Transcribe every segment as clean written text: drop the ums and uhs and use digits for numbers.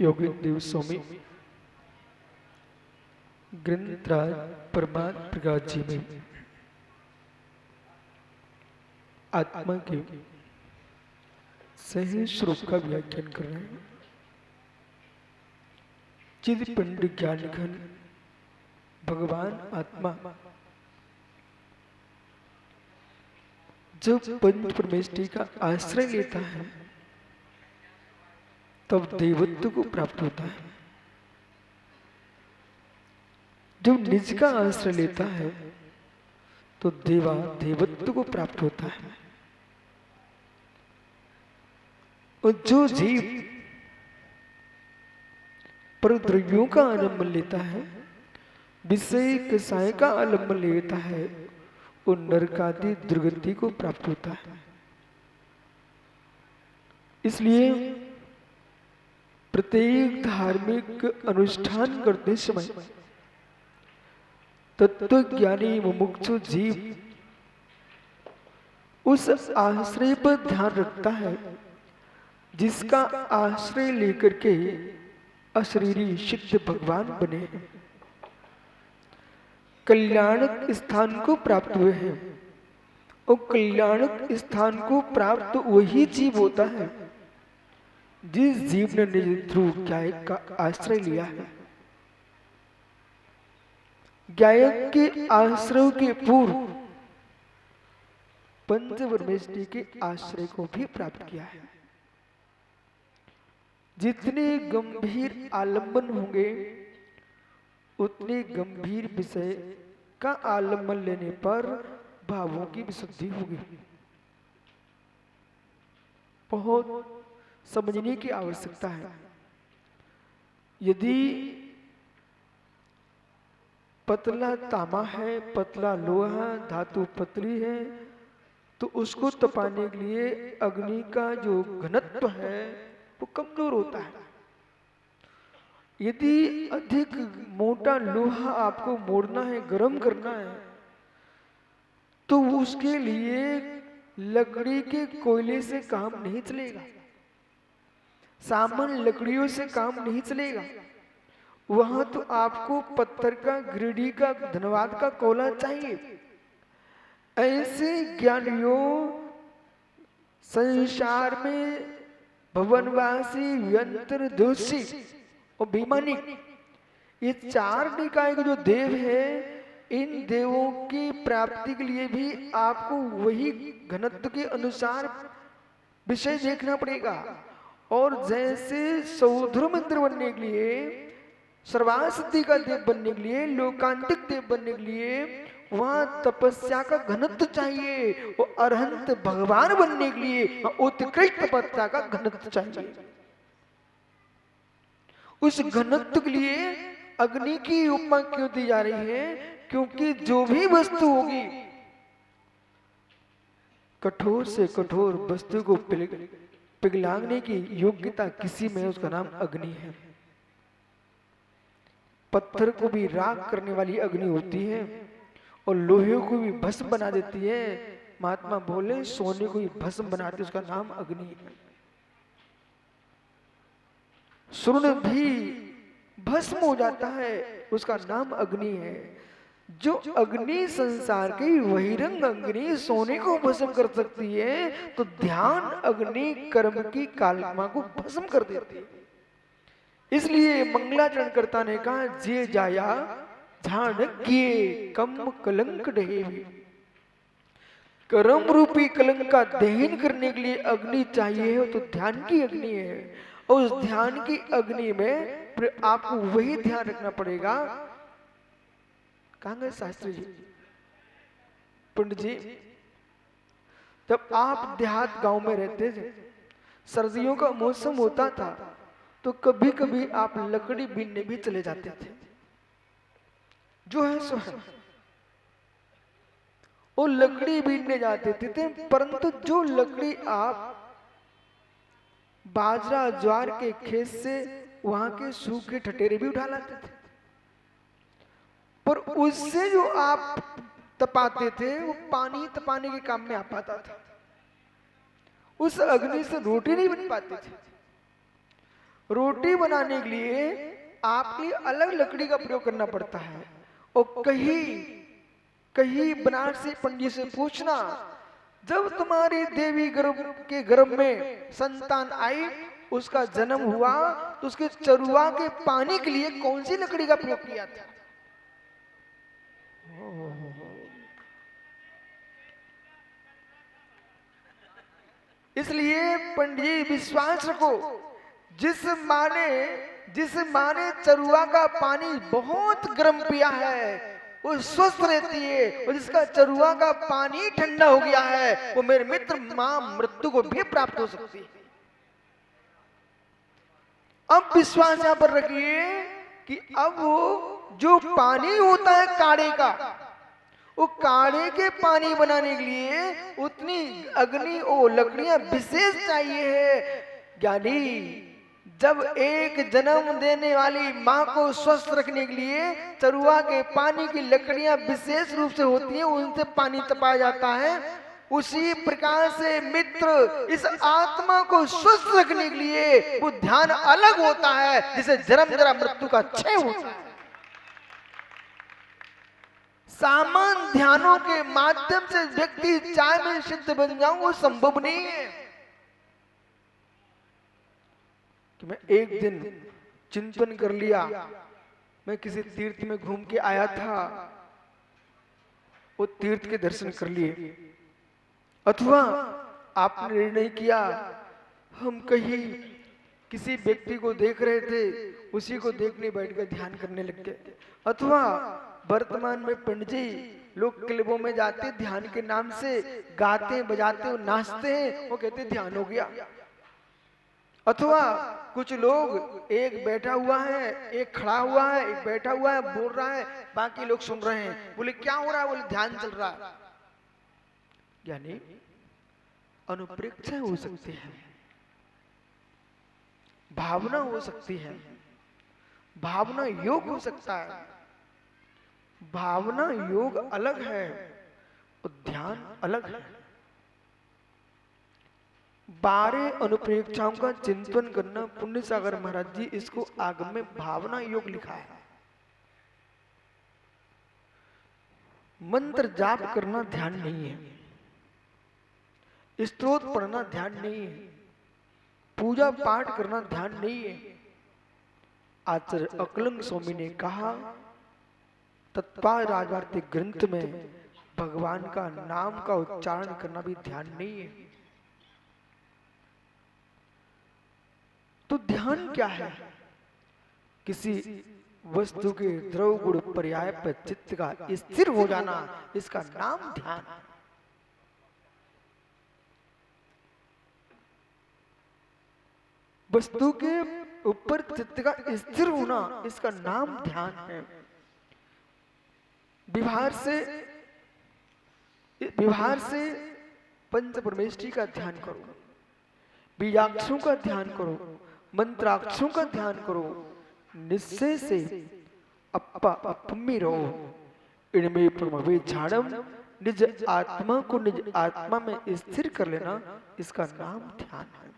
योगेंद्र स्वामी ग्रंथराज परमात्म प्रकाश जी में आत्मा के सही स्वरूप का व्याख्यान कर रहे हैं। चिद पिंड ज्ञान घन भगवान आत्मा जब पंच परमेष्टि का आश्रय लेता है तब देवत्व को प्राप्त होता है। जब निज का आश्रय लेता है तो देवत्व को प्राप्त होता है। और जो जीव पर द्रव्यों का आलम्बन लेता है, विषय कसाय का आलम्बन लेता है, वो नरकादि दुर्गति को प्राप्त होता है। इसलिए प्रत्येक धार्मिक अनुष्ठान करते समय तत्वज्ञानी मुमुक्षु जीव उस आश्रय पर ध्यान रखता है जिसका आश्रय लेकर के अशरीरी सिद्ध भगवान बने हैं, कल्याणक स्थान को प्राप्त हुए हैं। और कल्याणक स्थान को प्राप्त वही जीव होता है जिस जीव ने निज ध्रुव ज्ञायक का आश्रय लिया है। ज्ञायक के आश्रय के पूर्व पंच परमेष्टि के आश्रय को भी प्राप्त किया है। जितने गंभीर आलंबन होंगे उतने गंभीर विषय का आलंबन लेने पर भावों की विशुद्धि होगी। बहुत समझने की आवश्यकता है। यदि पतला तांबा है, पतला लोहा, धातु पतली है, तो उसको तपाने के लिए अग्नि का जो घनत्व है वो कमजोर होता है। यदि अधिक मोटा लोहा आपको मोड़ना है, गर्म करना है, तो उसके लिए लकड़ी के कोयले से काम नहीं चलेगा, सामान्य लकड़ियों से काम नहीं चलेगा। वहां तो आपको पत्थर का, गिरडी का, धनवाद का कोयला चाहिए। ऐसे ज्ञानियों संसार में भवनवासी, यंत्र दोषी और बेईमानी, ये चार निकाय के जो देव है, इन देवों की प्राप्ति के लिए भी आपको वही घनत्व के अनुसार विषय देखना पड़ेगा। और जैसे सौधुर मंत्र बनने के लिए, सर्वासिद्धि का देव बनने के लिए, लोकांतिक देव बनने के लिए वहां तपस्या का घनत्व चाहिए। और अरहंत भगवान बनने के लिए उत्कृष्ट तपस्या का घनत्व चाहिए। उस घनत्व के लिए अग्नि की उपमा क्यों दी जा रही है? क्योंकि जो भी वस्तु होगी, कठोर से कठोर वस्तु को पिघलाने की योग्यता किसी में, उसका नाम अग्नि है। पत्थर को भी राख करने वाली अग्नि होती है और लोहे को भी भस्म बना देती है। महात्मा बोले सोने को भी भस्म बनाती, उसका नाम अग्नि है। स्वर्ण भी भस्म हो जाता है, उसका नाम अग्नि है। जो अग्नि संसार की बहिरंग अग्नि सोने को भस्म कर सकती है, तो ध्यान अग्नि कर्म की कालिमा को भस्म कर देती है। इसलिए मंगलाचरण कर्ता ने कहा, जे जाया झाड़ किए कम कलंक ढहे। कर्म रूपी कलंक का दहन करने के लिए अग्नि चाहिए, तो ध्यान की अग्नि है। और उस ध्यान की अग्नि में आपको वही ध्यान रखना पड़ेगा। कहां शास्त्री जी, पंडित जी, जब आप देहात गांव में रहते थे, सर्दियों का मौसम होता था, तो कभी कभी आप लकड़ी बीनने भी चले जाते थे। जो है सो है, वो लकड़ी बीनने जाते थे। परंतु जो लकड़ी आप बाजरा ज्वार के खेत से वहां के सूखे ठटेरे भी उठा लाते थे, पर उससे जो आप तपाते थे वो पानी तपाने के काम में आ पाता था। उस अग्नि से रोटी नहीं बन पाती थी। रोटी बनाने के लिए आपके लिए अलग लकड़ी का प्रयोग करना पड़ता है। और कहीं कहीं बनारसी पंडित से पूछना, जब तुम्हारी देवी गर्भ में संतान आई, उसका जन्म हुआ, तो उसके चरुआ के पानी के लिए कौन सी लकड़ी का प्रयोग किया था? इसलिए पंडित जी विश्वास रखो, जिस माँ ने चरुआ का पानी बहुत गर्म पिया है वो स्वस्थ रहती है, और जिसका चरुआ का पानी ठंडा हो गया है वो मेरे मित्र मां मृत्यु को भी प्राप्त हो सकती है। अब विश्वास यहां पर रखिए कि अब वो जो पानी होता है काढ़े का, वो काढ़े के पानी बनाने के लिए उतनी अग्नि और लकड़ियां विशेष चाहिए है। ज्ञानी, जब एक जन्म देने वाली मां को स्वस्थ रखने के लिए चरुआ के पानी की लकड़ियां विशेष रूप से होती हैं, उनसे पानी तपाया जाता है, उसी प्रकार से मित्र इस आत्मा को स्वस्थ रखने के लिए वो ध्यान अलग होता है, जिसे जन्म जरा मृत्यु का क्षय होता है। सामान्य ध्यानों के माध्यम से व्यक्ति चाहे मैं सिद्ध बन जाऊं, वो संभव नहीं है। कि मैं एक दिन चिंतन कर लिया, मैं किसी तीर्थ में घूम के आया था, वो तीर्थ के दर्शन कर लिए, अथवा आपने निर्णय किया हम कहीं किसी व्यक्ति को देख रहे थे, उसी को देखने बैठकर ध्यान करने लग गए, अथवा वर्तमान में पंडित जी लोग क्लबों में जाते ध्यान के नाम से गाते बजाते और नाचते हैं, वो कहते ध्यान हो गया। अथवा कुछ लोग एक बैठा हुआ है, एक खड़ा हुआ है, एक बैठा हुआ है, बोल रहा है, बाकी लोग सुन रहे हैं, बोले क्या हो रहा है, बोले ध्यान चल रहा है। यानी अनुप्रेक्षा हो सकती है, भावना हो सकती है, भावना योग हो सकता है। भावना योग अलग है और ध्यान अलग है। 12 अनुप्रेक्षाओं का चिंतन करना, पुण्य सागर महाराज जी इसको आगम में भावना योग लिखा है। मंत्र जाप करना ध्यान नहीं है, स्तोत्र पढ़ना ध्यान नहीं है, पूजा पाठ करना ध्यान नहीं है। आचार्य अकलंग स्वामी ने कहा, तत्पाल राजवार्तिक ग्रंथ में भगवान का नाम का उच्चारण करना भी ध्यान नहीं है। तो ध्यान क्या है? किसी वस्तु के द्रव गुण पर्याय पर चित्त का स्थिर हो जाना, इसका नाम ध्यान है। वस्तु के ऊपर चित्त का स्थिर होना, इसका नाम ध्यान है। व्यवहार से पंच परमेष्ठी का ध्यान करो, बीजाक्षरों का ध्यान करो, मंत्राक्षरों का ध्यान करो, निश्चय से अप्पा अपमी रहो, इनमें प्रमवे झाड़म, निज आत्मा को निज आत्मा में स्थिर कर लेना, इसका नाम ध्यान है।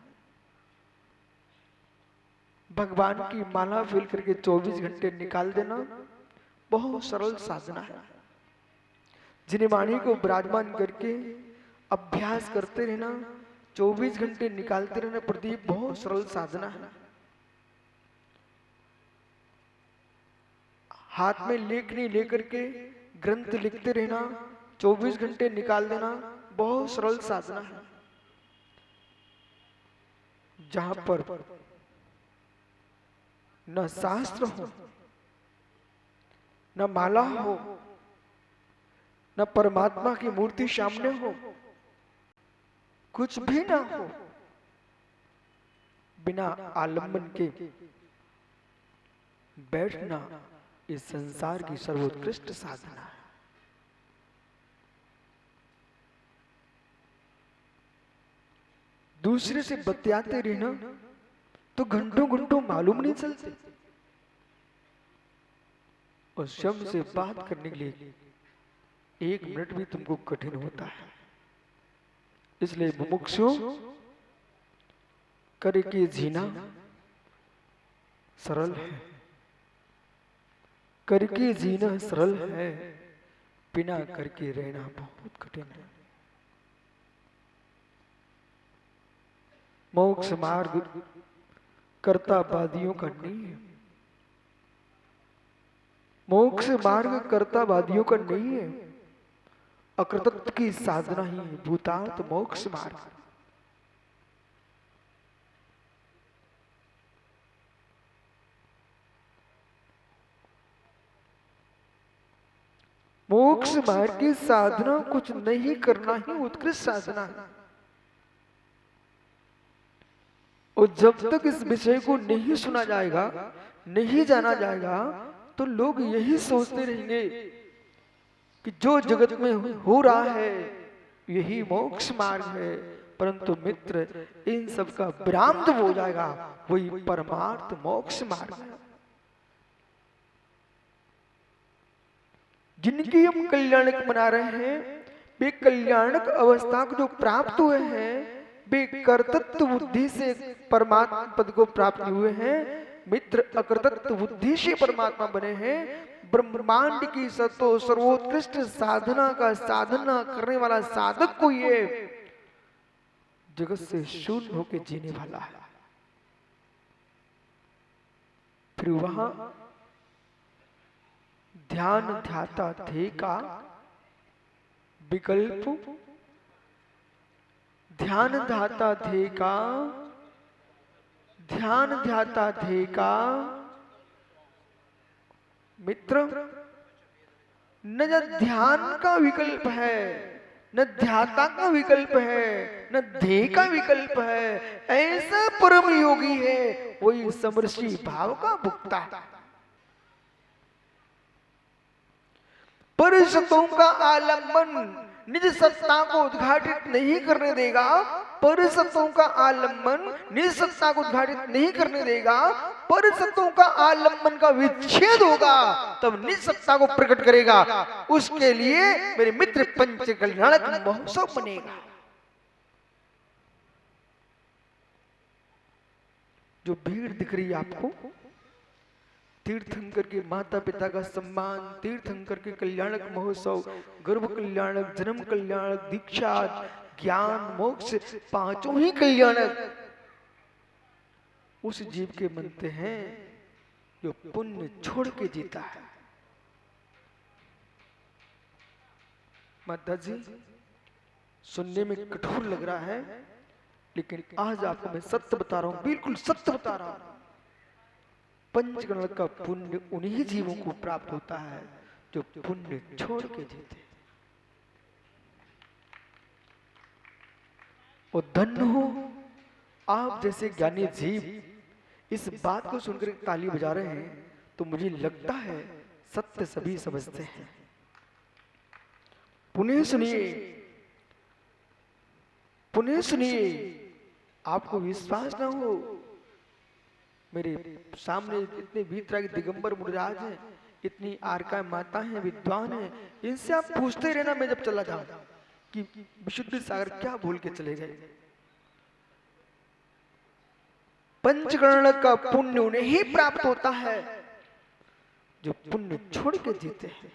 भगवान की माला फेल करके 24 घंटे निकाल देना बहुत सरल साधना है। जिन्हें वाणी को विराजमान करके अभ्यास करते रहना, 24 घंटे निकालते रहना प्रदीप बहुत सरल साधना है। हाथ में लेखनी लेकर के ग्रंथ लिखते रहना, 24 घंटे निकाल देना बहुत सरल साधना है। जहां पर न शास्त्र हो, न माला हो, न परमात्मा की मूर्ति सामने हो, कुछ भी ना हो, बिना आलम्बन के बैठना इस संसार की सर्वोत्कृष्ट साधना है। दूसरे से बतियाते रहना तो घंटों घंटों मालूम नहीं चलते, और शब्द से बात करने के लिए 1 मिनट भी तुमको कठिन होता है। इसलिए मुमुक्षु करके जीना, सरल है, करके जीना सरल है, बिना करके रहना बहुत कठिन है। मोक्ष मार्ग कर्तावादियों का नहीं है। मोक्ष मार्ग कर्तावादियों का नहीं है। अकृतत्व की साधना ही भूतार्थ मोक्ष मार्ग। मोक्ष मार्ग की साधना कुछ नहीं करना ही उत्कृष्ट साधना है। और जब तक इस विषय को नहीं सुना जाएगा, नहीं जाना जाएगा, तो लोग यही सोचते रहेंगे कि जो जगत में हो रहा है यही मोक्ष मार्ग है। परंतु मित्र, इन सब का विराम जब हो जाएगा वही परमार्थ मोक्ष मार्ग है। जिनकी हम कल्याणक बना रहे हैं, वे कल्याणक अवस्था को जो प्राप्त हुए हैं, वे कर्तृत्व बुद्धि से परमात्मा पद को प्राप्त हुए हैं। मित्र, अकृतत्व बुद्धि से परमात्मा बने हैं। ब्रह्मांड की सर्वोत्कृष्ट साधना का साधना करने वाला साधक को ये जगत से शून्य होकर जीने वाला है। फिर वहां ध्यान ध्याता थे का विकल्प, ध्यान ध्याता थे का, ध्यान ध्याता थे का मित्र, न ध्यान का विकल्प है, न ध्याता का विकल्प है, न ध्येय का विकल्प है। ऐसा परम योगी है वही समर्षि भाव का भुक्ता है। परिषदों का आलम्बन निज सत्ता को उद्घाटित नहीं करने देगा। परिषदों का आलम्बन निज सत्ता को उद्घाटित नहीं करने देगा। परिषदों का आलम्बन का विच्छेद होगा तब निज सत्ता को प्रकट करेगा। उसके लिए मेरे मित्र पंच कल्याणक महोत्सव बनेगा। जो भीड़ दिख रही है आपको, तीर्थंकर के माता पिता का सम्मान, तीर्थंकर के कल्याणक महोत्सव, गर्भ कल्याणक, जन्म कल्याणक, दीक्षा, ज्ञान, मोक्ष, पांचों ही कल्याणक उस जीव के बनते हैं जो पुण्य छोड़ के जीता है। माता जी, सुनने में कठोर लग रहा है, लेकिन आज आपको मैं सत्य बता रहा हूं, बिल्कुल सत्य बता रहा हूं। पंचगण का पुण्य उन्हीं जीवों को प्राप्त होता है जो पुण्य छोड़ के जीते। और धन्य हो आप जैसे ज्ञानी जीव इस बात को सुनकर ताली बजा रहे हैं, तो मुझे लगता है सत्य सभी समझते हैं। पुण्य सुनिए, पुण्य सुनिए। आपको विश्वास ना हो, मेरे सामने इतने वीतरागी दिगंबर मुनिराज हैं, इतनी आर्का माता हैं, विद्वान हैं, इनसे आप पूछते रहना मैं जब चला जाऊं कि विशुद्ध सागर क्या भूल के चले गए। पंचगण का पुण्य उन्हें ही प्राप्त होता है जो पुण्य छोड़ के जीते हैं।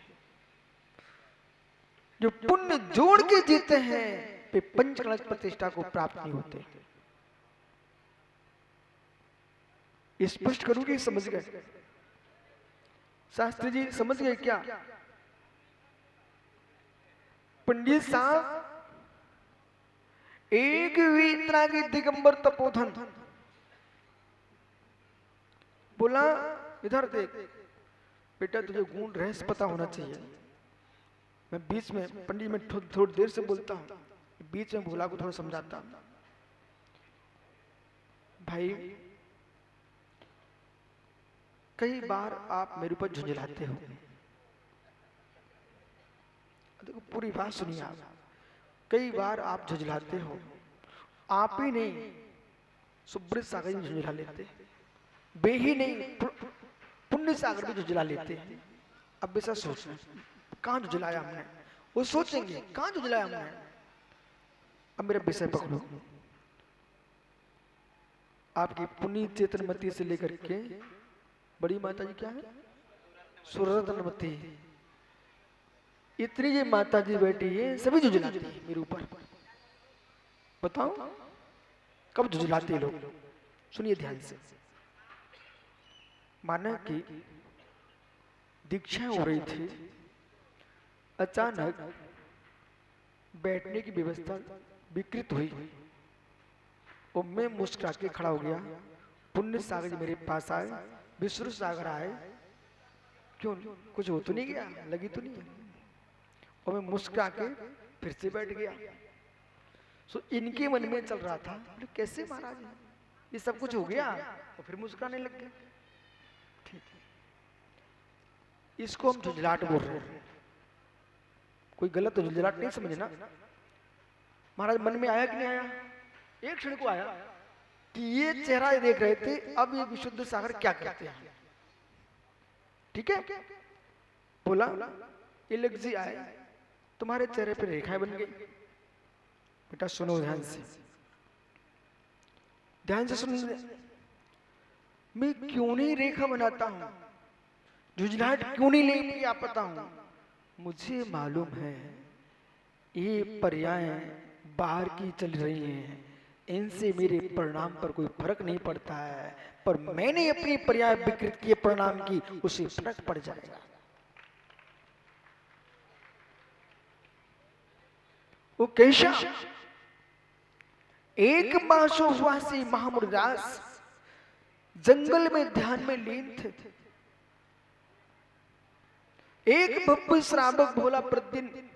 जो पुण्य जोड़ के जीते हैं वे पंचगण प्रतिष्ठा को प्राप्त नहीं होते। स्पष्ट करूंगी, समझ गए? शास्त्री जी समझ गए क्या? पंडित साहब, एक वीतरागी दिगंबर तपोधन बोला, इधर देख बेटा, तुझे गुण रहस्य पता होना चाहिए। मैं बीच में पंडित में थोड़ी देर से बोलता हूं, बीच में भोला को थोड़ा समझाता हूं। भाई, कई बार आप मेरे ऊपर झुंझलाते हो। देखो, पूरी बात सुनिए आप। कई बार आप झुंझलाते हो, आप ही नहीं सुब्रत सागर भी झुंझला लेते, वे ही नहीं पुण्य सागर भी झुंझला लेते हैं। अब ऐसा सोचना, कहां झुंझलाया हमने? वो सोचेंगे कहां झुंझलाया हमने। अब मेरा विषय पकड़ो, आपकी पुण्य चेतनमती से लेकर के बड़ी माता जी क्या है? सुररत्नवती। इतनी ये माता जी बैठी है, सभी झुझलाती है मेरे ऊपर। बताओ कब झुझलाते हैं लोग? सुनिए ध्यान से। माना कि दीक्षा हो रही थी, अचानक बैठने की व्यवस्था विकृत हुई और मैं मुस्कुरा के खड़ा हो गया। पुण्य सागर जी मेरे पास आए, विष्णु सागर आए, क्यों कुछ हो तो नहीं गया, लगी तो नहीं है? और मैं मुस्कुरा के फिर से बैठ गया। सो इनके मन में चल रहा था, कैसे महाराज ये सब कुछ हो गया और फिर मुस्कुराने लग गए। ठीक है, इसको हम झुंझलाहट बोल रहे हैं। कोई गलत तो झुंझलाहट नहीं समझना। महाराज मन में आया कि नहीं आया? एक क्षण को आया कि ये चेहरा देख रहे थे, अब ये विशुद्ध सागर क्या करते हैं। ठीक है, बोला इलक जी आए, तुम्हारे चेहरे पे रेखाएं बन गई। बेटा सुनो ध्यान से, ध्यान से सुन। मैं क्यों नहीं रेखा बनाता हूं, झुंझलाहट क्यों नहीं ले आ पाता हूं? मुझे मालूम है ये पर्याय बाहर की चल रही हैं, इनसे मेरे परिणाम पर कोई फर्क नहीं पड़ता है, पर मैंने अपनी पर्याय विकृत किए परिणाम की, उसे फर्क पड़ जाएगा। वो कैसा? एक मासोवासी महामुरदास जंगल में ध्यान में लीन थे। एक भव्य श्रावक भोला प्रतिदिन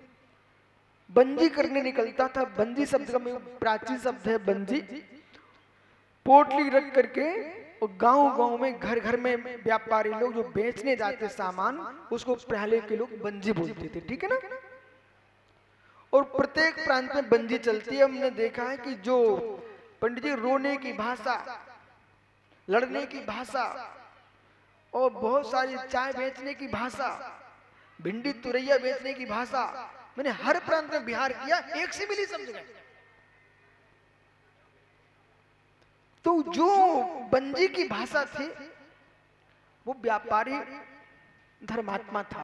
बंजी करने निकलता था। बंजी शब्द का प्राचीन शब्द है बंजी। पोटली रख करके और गांव-गांव में घर घर में व्यापारी लोग जो बेचने जाते सामान, उसको पहले के लोग बंजी बोलते थे। ठीक है ना? और प्रत्येक प्रांत में बंजी चलती है। हमने देखा है कि जो पंडित जी रोने की भाषा, लड़ने की भाषा और बहुत सारी चाय बेचने की भाषा, भिंडी तुरैया बेचने की भाषा, मैंने हर प्रांत में बिहार किया, एक से मिली सब जगह। तो जो बंजी की भाषा थी वो व्यापारी धर्मात्मा था।